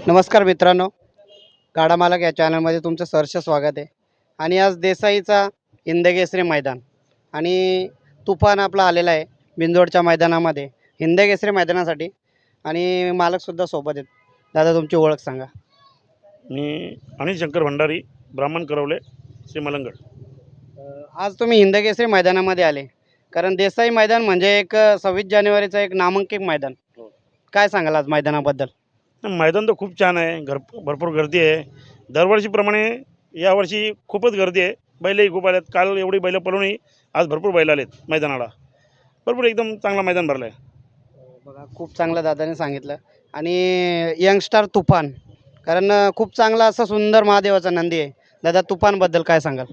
नमस्कार मित्रांनो, गाडा मालक या चॅनलमध्ये तुमचं सहर्ष स्वागत आहे. आणि आज देसाईचा हिंदकेसरी मैदान आणि तुफान आपला आलेला आहे बिंदोडच्या मैदानामध्ये हिंदकेसरी मैदानासाठी. आणि मालकसुद्धा सोबत आहेत. दादा तुमची ओळख सांगा. मी अनिल शंकर भंडारी, ब्राह्मण करवले, श्री मलंगड. आज तुम्ही हिंदकेसरी मैदानामध्ये आले कारण देसाई मैदान म्हणजे एक 26 जानेवारीचं एक नामांकित मैदान. काय सांगाल आज मैदानाबद्दल? मैदान तर खूप छान आहे. भरपूर गर्दी आहे. दरवर्षीप्रमाणे यावर्षी खूपच गर्दी आहे. बैलही खूप आलेत. काल एवढी बैलं पळूनही आज भरपूर बैल आलेत मैदानाला. भरपूर एकदम चांगला मैदान भरलं आहे. बघा, खूप चांगलं दादाने सांगितलं. आणि यंगस्टार तुफान, कारण खूप चांगला असा सुंदर महादेवाचा नंदी आहे. दादा तुफानबद्दल काय सांगाल?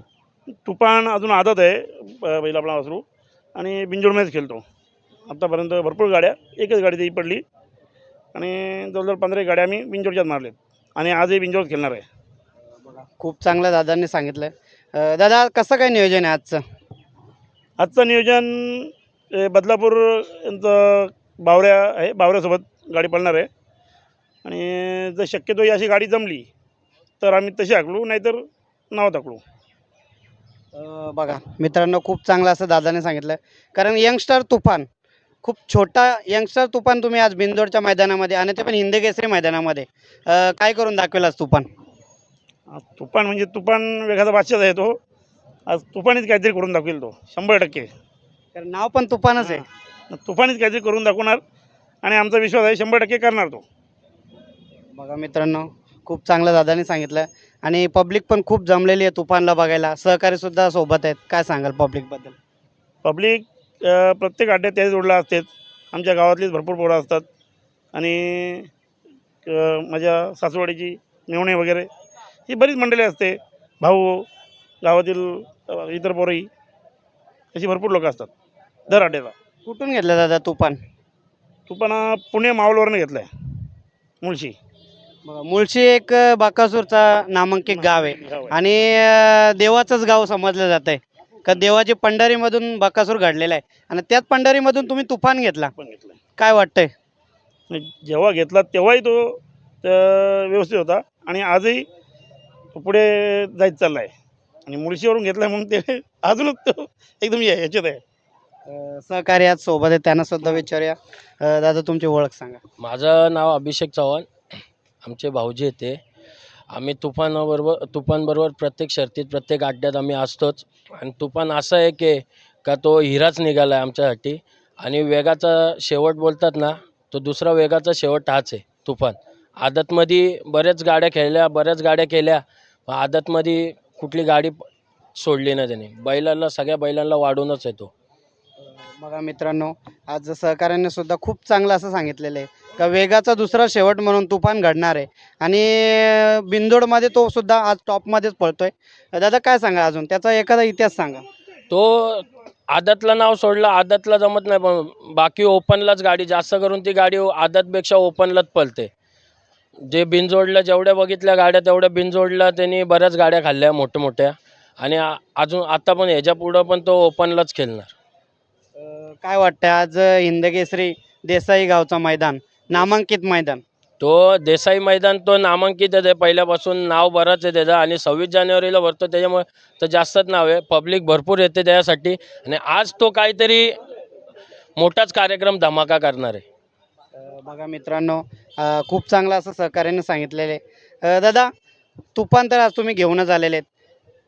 तुफान अजून आदत आहे बैल आपला वासरू आणि बिंजोडमध्येच खेळतो. आत्तापर्यंत भरपूर गाड्या, एकच गाडी ती पडली आणि जवळजवळ 15 गाड्या आम्ही बिंजोडच्याच मारलेत आणि आजही बिंजोड खेळणार आहे. खूप चांगलं दादांनी सांगितलं. दादा कसं काय नियोजन आहे आजचं? आजचं नियोजन बदलापूर यांचं बावऱ्या आहे. बावऱ्यासोबत गाडी पळणार आहे आणि जर शक्यतो ही अशी गाडी जमली तर आम्ही तशी हाकलू, नाहीतर नाव टाकलू. बघा मित्रांनो, खूप चांगलं असं दादाने सांगितलं. कारण यंगस्टर तुफान, खूप छोटा यंगस्टर तुफान तुम्ही आज बिंदोडच्या मैदानामध्ये आणि ते पण हिंदकेसरी मैदानामध्ये काय करून दाखवेल आज तुफान? तुफान म्हणजे तुफान वेगाचा बादशाच आहे तो. आज तुफानीच काहीतरी करून दाखवेल तो 100%. कारण नाव पण तुफानच आहे. तुफानीच काहीतरी करून दाखवणार आणि आमचा विश्वास आहे 100% करणार तो. बघा मित्रांनो, खूप चांगलं दादाने सांगितलं. आणि पब्लिक पण खूप जमलेली आहे तुफानला बघायला. सहकारीसुद्धा सोबत आहेत. काय सांगाल पब्लिकबद्दल? पब्लिक प्रत्येक अड्ड्यात त्याच रोडला असतात. आमच्या गावातलीच भरपूर पोरं असतात आणि माझ्या सासवडीची मेवणे वगैरे ही बरीच मंडळी असते. भाऊ, गावातील इतर पोरंही अशी भरपूर लोक असतात दर अड्ड्याला. कुठून घेतलं दादा तुफान? तुफान पुणे मावळवरनं घेतलं आहे, मुळशी. बघा, मुळशी एक बाकासूरचा नामांकित गाव आहे आणि देवाचंच गाव समजलं जात आहे. का देवाची पंढरीमधून बकासूर घडलेला आहे आणि त्याच पंढरीमधून तुम्ही तुफान घेतला. पण घेतलं काय वाटतंय? जेव्हा घेतला तेव्हाही तो व्यवस्थित होता आणि आजही पुढे जायचं चालला आहे आणि मुळशीवरून घेतला म्हणून ते अजूनच तो एकदम याच्यात आहे. सहकारी आज सोबत आहे, त्यांना सुद्धा विचारूया. दादा तुमची ओळख सांगा. माझं नाव अभिषेक चव्हाण. आमचे भाऊजी येते. आम्ही तुफानबरोबर प्रत्येक शर्तीत प्रत्येक अड्ड्यात आम्ही असतोच. आणि तुफान असं आहे की का तो हिराच निघाला आहे आमच्यासाठी. आणि वेगाचा शेवट बोलतात ना, तो दुसरा वेगाचा शेवट हाच आहे तुफान. आदतमध्ये बऱ्याच गाड्या केल्या. आदतमध्ये कुठली गाडी सोडली नाही त्याने. सगळ्या बैलांना वाढूनच येतो. बघा मित्रांनो, आज सहकाऱ्यांनी सुद्धा खूप चांगलं असं सांगितलेलं आहे का वेगाचा दुसरा शेवट म्हणून तुफान घडणार आहे आणि बिंदोडमध्ये तो सुद्धा आज टॉपमध्येच पळतोय. दादा काय सांगा अजून त्याचा एखादा इतिहास सांगा. तो आदतला नाव सोडला, आदतला जमत नाही, पण बाकी ओपनलाच गाडी जास्त करून ती गाडी आदतपेक्षा ओपनलाच पळते. जे बिनजोडला जेवढ्या बघितल्या गाड्या तेवढ्या बिनजोडला त्यांनी बऱ्याच गाड्या खाल्ल्या मोठ्या आणि अजून आता पण ह्याच्या पुढं पण तो ओपनलाच खेळणार. काय वाटतं आज हिंदकेसरी देसाई गावचा मैदान, नामांकित मैदान? तो देसाई मैदान तो नामांकित आहे. पहिल्यापासून नाव बरंच आहे त्याचं आणि 26 जानेवारीला भरतो त्याच्यामुळे तर जास्तच नाव आहे. पब्लिक भरपूर येते त्यासाठी आणि आज तो काहीतरी मोठाच कार्यक्रम धमाका करणार आहे. बघा मित्रांनो, खूप चांगलं असं सहकार्याने सांगितलेलं आहे. दादा तुफान तर आज तुम्ही घेऊनच आलेले आहेत.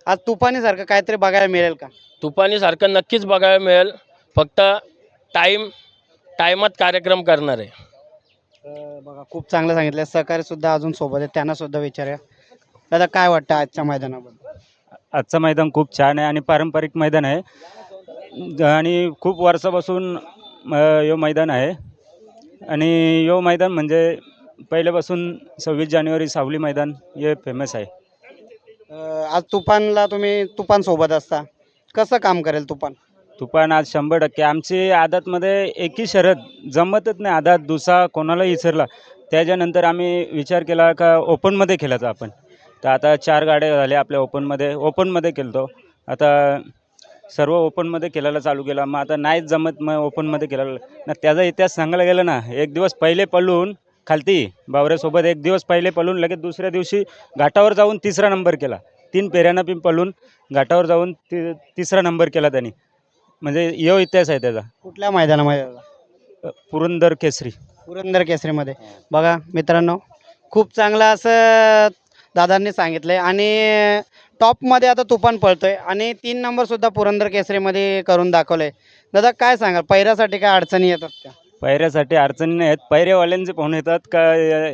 आज तुफानीसारखं काहीतरी बघायला मिळेल का? तुफानीसारखं नक्कीच बघायला मिळेल. फक्त टाईमात कार्यक्रम करणार आहे. बघा, खूप चांगलं सांगितलं. सहकारीसुद्धा अजून सोबत आहे, त्यांना सुद्धा विचारूया. दादा काय वाटतं आजच्या मैदानाबद्दल? आजचं मैदान खूप छान आहे आणि पारंपरिक मैदान आहे आणि खूप वर्षापासून यो मैदान आहे. आणि यो मैदान म्हणजे पहिल्यापासून 26 जानेवारी सावली मैदान हे फेमस आहे. आज तुफान सोबत असता कसं काम करेल तुफान? तुफान आज 100% आमची आदातमध्ये एकही शर्यत जमतच नाही. आदात दुसरा कोणालाही विसरला त्याच्यानंतर आम्ही विचार केला का ओपनमध्ये खेळायचं आपण. तर आता 4 गाड्या झाल्या आपल्या ओपनमध्ये खेळतो. आता सर्व ओपनमध्ये खेळायला चालू केला. मग आता नाहीच जमत, मग ओपनमध्ये खेळायला ना. त्याचा इतिहास सांगायला गेलं ना, एक दिवस पहिले पळून खालती बावऱ्यासोबत एक दिवस पहिले पळून लगेच दुसऱ्या दिवशी घाटावर जाऊन 3रा नंबर केला. 3 फेऱ्यांना पण पळून घाटावर जाऊन 3रा नंबर केला त्यांनी. म्हणजे यो इतिहास आहे त्याचा. कुठल्या मैदानामध्ये दादा? पुरंदर केसरी. पुरंदर केसरीमध्ये. बघा मित्रांनो, खूप चांगलं असं दादांनी सांगितलं आहे. आणि टॉपमध्ये आता तुफान पळतोय आणि 3 नंबरसुद्धा पुरंदर केसरीमध्ये करून दाखवलं आहे. दादा काय सांगाल, पैऱ्यासाठी काय अडचणी येतात का? पैऱ्यासाठी अडचणी नाही आहेत. पैरेवाल्यांचे फोन येतात का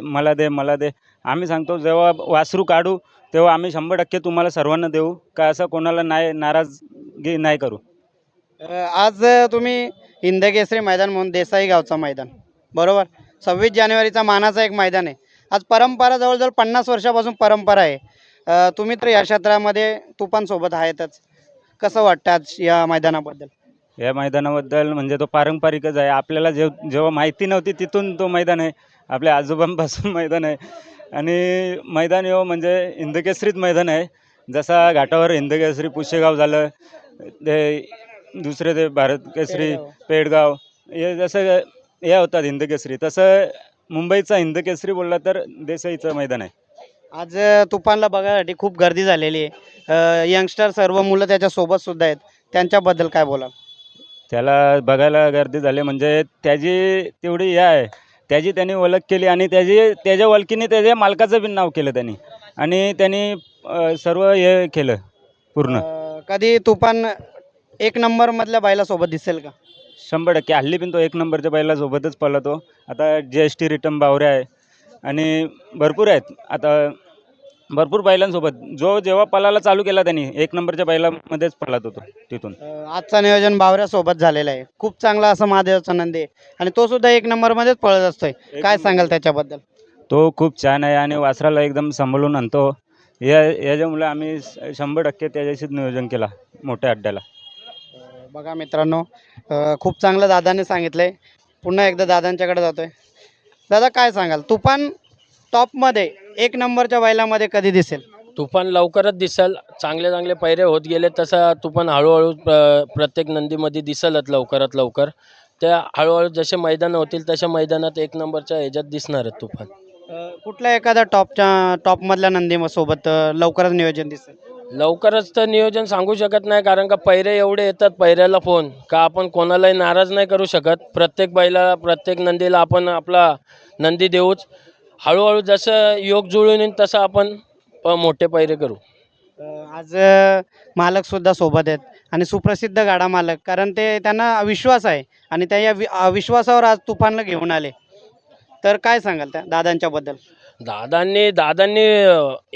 मला दे मला दे. आम्ही सांगतो जेव्हा वासरू काढू तेव्हा आम्ही 100% तुम्हाला सर्वांना देऊ, का असं कोणाला नाही नाराजगी नाही करू. आज तुम्ही हिंदकेसरी मैदान म्हणून देसाई गावचं मैदान, बरोबर, 26 जानेवारीचा मानाचा एक मैदान आहे. आज परंपरा जवळजवळ 50 वर्षापासून परंपरा आहे. तुम्ही तर या क्षेत्रामध्ये तुफानसोबत आहेतच. कसं वाटतं आज या मैदानाबद्दल? या मैदानाबद्दल म्हणजे तो पारंपरिकच आहे. आपल्याला जेव्हा माहिती नव्हती तिथून तो मैदान आहे. आपल्या आजोबांपासून मैदान आहे. आणि मैदान म्हणजे हिंदकेसरीच मैदान आहे. जसा घाटावर हिंदकेसरी पुशेगाव झालं, ते दुसरे ते भारत केसरी पेडगाव, हे जसं हे होतात हिंदकेसरी, तसं मुंबईचा हिंदकेसरी बोलला तर देसाईचं मैदान आहे. आज तुफानला बघायसाठी खूप गर्दी झालेली आहे. यंगस्टर सर्व मुलं त्याच्यासोबत सुद्धा आहेत. त्यांच्याबद्दल काय बोलाल? त्याला बघायला गर्दी झाली म्हणजे त्याची तेवढी हे आहे, त्याची त्यांनी ओळख केली आणि त्याच्या ओळखीने त्याच्या मालकाचं पण नाव केलं त्यांनी. आणि त्यांनी सर्व हे केलं पूर्ण. कधी तुफान 1 नंबरमधल्या बैलासोबत दिसेल का? 100% हल्ली पण तो 1 नंबरच्या बैलासोबतच पळतो. आता GST रिटर्न बावऱ्या आहे आणि भरपूर आहेत. आता भरपूर बैलांसोबत जो जेव्हा पळायला चालू केला त्यांनी 1 नंबरच्या बैलामध्येच पळत होतो तिथून. आजचं नियोजन बावऱ्यासोबत झालेलं आहे. खूप चांगला असं महादेवचा नंदी आहे आणि तो सुद्धा 1 नंबरमध्येच पळत असतोय. काय सांगाल त्याच्याबद्दल? तो खूप छान आहे आणि वासराला एकदम सांभाळून आणतो. याच्यामुळे आम्ही 100% त्याच्याशीच नियोजन केला मोठ्या अड्ड्याला. बघा मित्रांनो, खूप चांगलं दादाने सांगितलंय. पुन्हा एकदा दादांच्याकडे जातोय. दादा काय सांगाल, तुफान टॉपमध्ये 1 नंबरच्या बैलामध्ये कधी दिसेल? तुफान लवकरच दिसेल. चांगले चांगले पैरे होत गेले तसं तुफान हळूहळू प्रत्येक नंदीमध्ये दिसेलच लवकरात लवकर. त्या हळूहळू जसे मैदान होतील तशा मैदानात 1 नंबरच्या ह्याच्यात दिसणारच तुफान. कुठल्या एखाद्या टॉपमधल्या नंदी सोबत लवकरच नियोजन दिसेल? लवकरच तर नियोजन सांगू शकत नाही, कारण का पैरे एवढे येतात पैऱ्याला फोन का आपण कोणालाही नाराज नाही करू शकत. प्रत्येक बैलाला प्रत्येक नंदीला आपण आपला नंदी देऊच. हळूहळू जसं योग जुळून येईल तसं आपण मोठे पैरे करू. आज मालक सुद्धा सोबत आहेत आणि सुप्रसिद्ध गाडा मालक, कारण ते त्यांना विश्वास आहे आणि त्या या विश्वासावर आज तुफानला घेऊन आले. तर काय सांगाल त्या दादांच्याबद्दल? दादांनी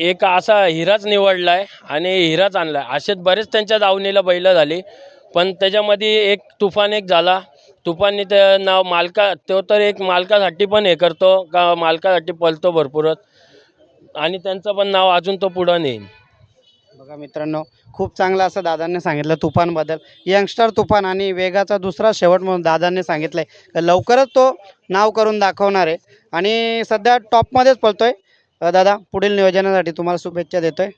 एक असा हिराच निवडला आहे आणि हिराच आणला आहे. असेच बरेच त्यांच्या दावणीला बैलं झाली, पण त्याच्यामध्ये एक तुफान एक झाला. तुफानने ते नाव तो तर एक मालकासाठी पण हे करतो का, मालकासाठी पळतो भरपूरच आणि त्यांचं पण नाव अजून तो पुढं नेईल. बघा मित्रांनो, खूप चांगलं असं दादांनी सांगितलं तुफानबद्दल. यंगस्टर तुफान आणि वेगाचा दुसरा शेवट म्हणून दादांनी सांगितलं आहे. लवकरच तो नाव करून दाखवणार आहे आणि सध्या टॉपमध्येच पळतोय. दादा, पुढील नियोजनासाठी तुम्हाला शुभेच्छा देतोय.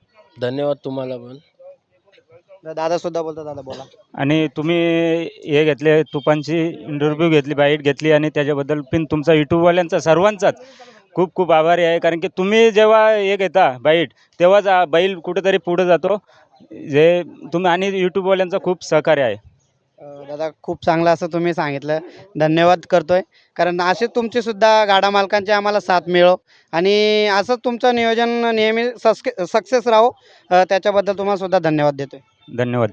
धन्यवाद तुम्हाला पण. दादासुद्धा बोलतो. दादा बोला. आणि तुम्ही हे घेतले तुफानची इंटरव्ह्यू घेतली, बाईट घेतली आणि त्याच्याबद्दल पण तुमचा यूट्यूबवाल्यांचा सर्वांचाच खूप खूप आभारी आहे. कारण की तुम्ही जेव्हा हे घेता बाईट तेव्हाच बैल कुठेतरी पुढे जातो. जे तुम्ही आणि यूट्यूबवाल्यांचं खूप सहकार्य आहे. दादा, खूप चांगलं असं तुम्ही सांगितलं. धन्यवाद करतोय, कारण असेच तुमची सुद्धा गाडा मालकांची आम्हाला साथ मिळो आणि असंच तुमचं नियोजन नेहमी सक्सेस राहो. त्याच्याबद्दल तुम्हाला सुद्धा धन्यवाद देतोय. धन्यवाद.